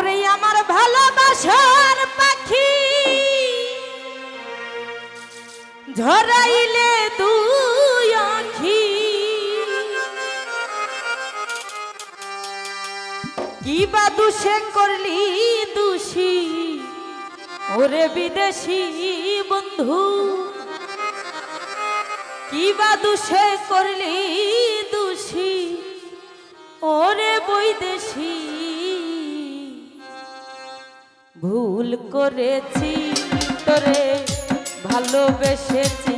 ওরে আমার ভালোবাসার পাখি ঝরাইলে দুই আখি কি বা দুষে করলি দোষী ওরে বিদেশি বন্ধু কি বা দুষে করলি দোষী ওরে বৈদেশি ভুল করেছি তোরে ভালোবেসেছি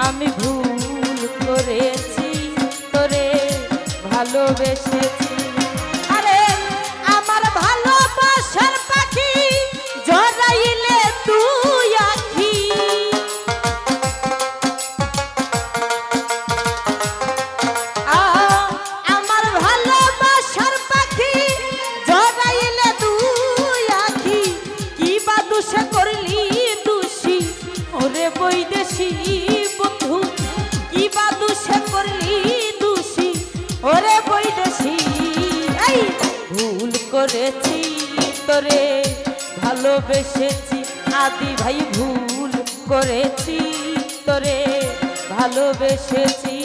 আমি ভুল করেছি তোরে ভালোবেসেছি আরে আমার ভালোবাসার পাখি জড়াইলে তুই আখি আমার ভালোবাসার পাখি জড়াইলে তুই আখি কি বা দুষে করলি দোষী ওরে বৈদেশি বন্ধু কি বা দুষে করলি দোষী ওরে বৈদেশি এই ভুল করেছি তোরে ভালোবেসেছি আদি ভাই ভুল করেছি তোরে ভালোবেসেছি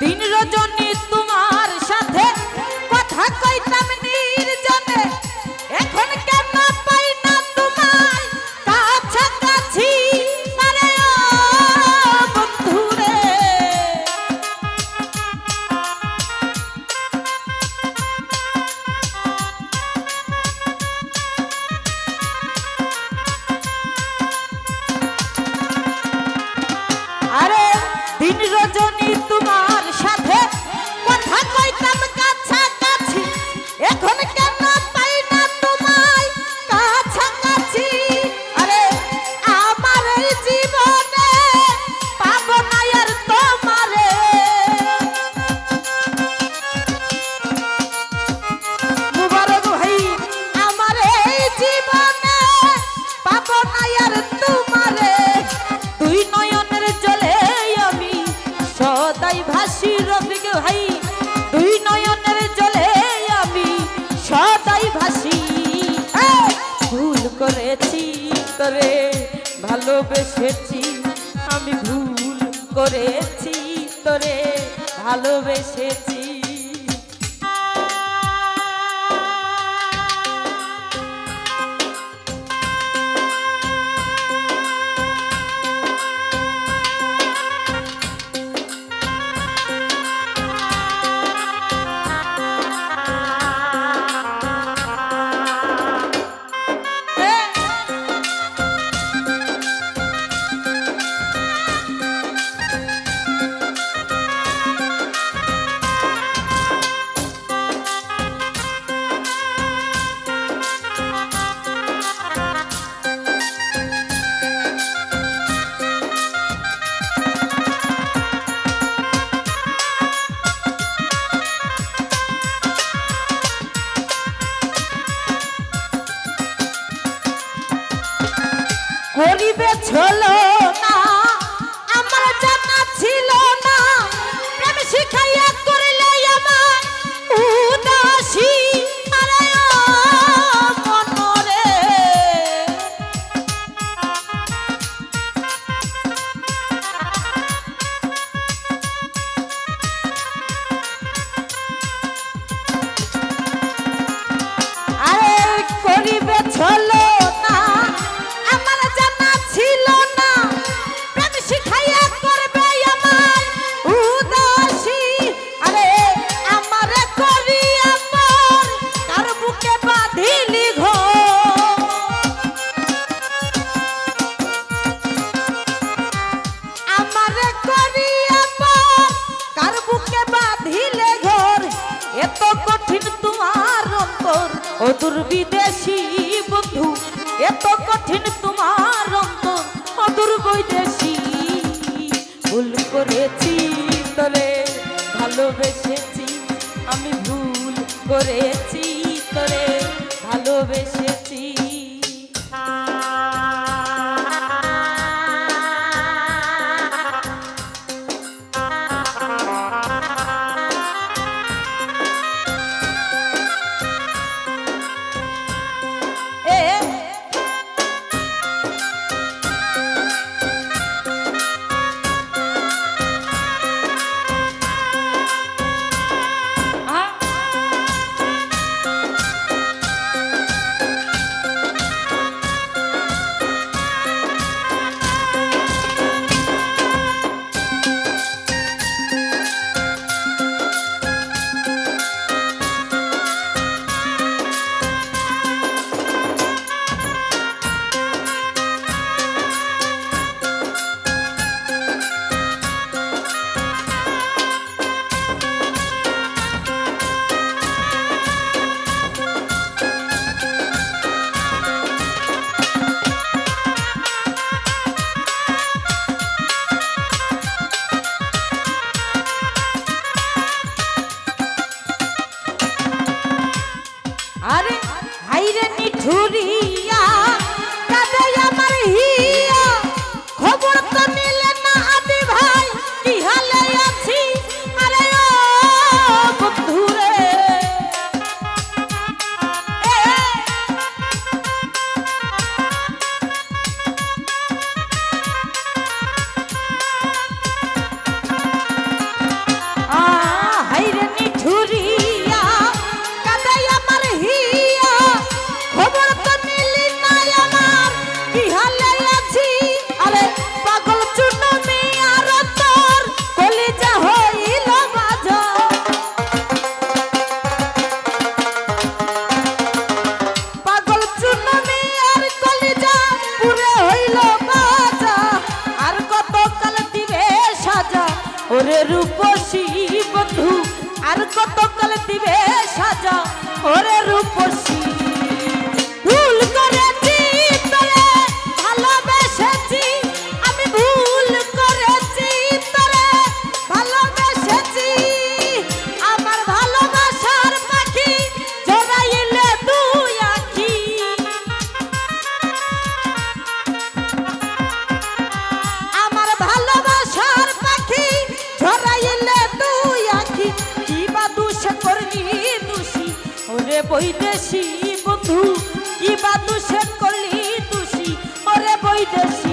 দিন রজনী তোমার সাথে কথা কইতাম নির্জনে এখন কেন পাই না তোমায় কাছাকাছি আরে ও বন্ধুরে আরে দিন রজনী তোমার সাথে কথা কইতাম কাছাকাছি এখন কেন পাই না তোমায় কাছাকাছি আরে আমার এই জীবনে পাবো না আর তোমারে মুবারক ভাই আমার এই জীবনে পাবো না আর তোমারে দুই নয়নের জলে আমি সদাই ভাসি রফিক ভাই দুই নয়নের জলে আমি সদাই ভাসি ভুল করেছি তোরে ভালোবেসেছি আমি ভুল করেছি তোরে ভালোবেসেছি করিবে ছলো না আমার জানা ছিল না প্রেম শিখাইয়া করিলে আমার উদাসী আরে ও মনরে আরে করিবে ছলো না আমার জানা ছিল না দূর বিদেশি বন্ধু এত কঠিন তোমার অন্তর অদূর বৈদেশি ভুল করেছি তোরে ভালোবেসেছি আমি ভুল করেছি তোরে ভালোবেসেছি আরে হাইরে নিঠুরিয়া কাঁদে আমার হিয়া খবর তো নিলে না আদি ভাই কি হালে আছি আরে ও বন্ধুরে হাইরে নিঠুরিয়া কাঁদে আমার হিয়া খবর তো নিলি না আমার কি হালে আছি আরে পাগল চুনো মিয়ার তোর কলিজা হইল বাজা পাগল চুনো মিয়ার কলিজা পুরে হইল বাজা আর কত কাল দিবে সাজা ওরে রূপসী বন্ধু আর কত কাল দিবে সাজা ওরে রূপসী ভুল করেছি তোরে ভালোবেসেছি আমি ভুল করেছি তোরে ভালোবেসেছি আমার ভালোবাসার পাখি জড়াইলে দুই আখি আমার ভালোবাসার পাখি জড়াইলে দুই আখি কি বা দোষ করলি দোষী ওরে বৈদেশি বন্ধু কি বা দোষ করলি দোষী ওরে বৈদেশি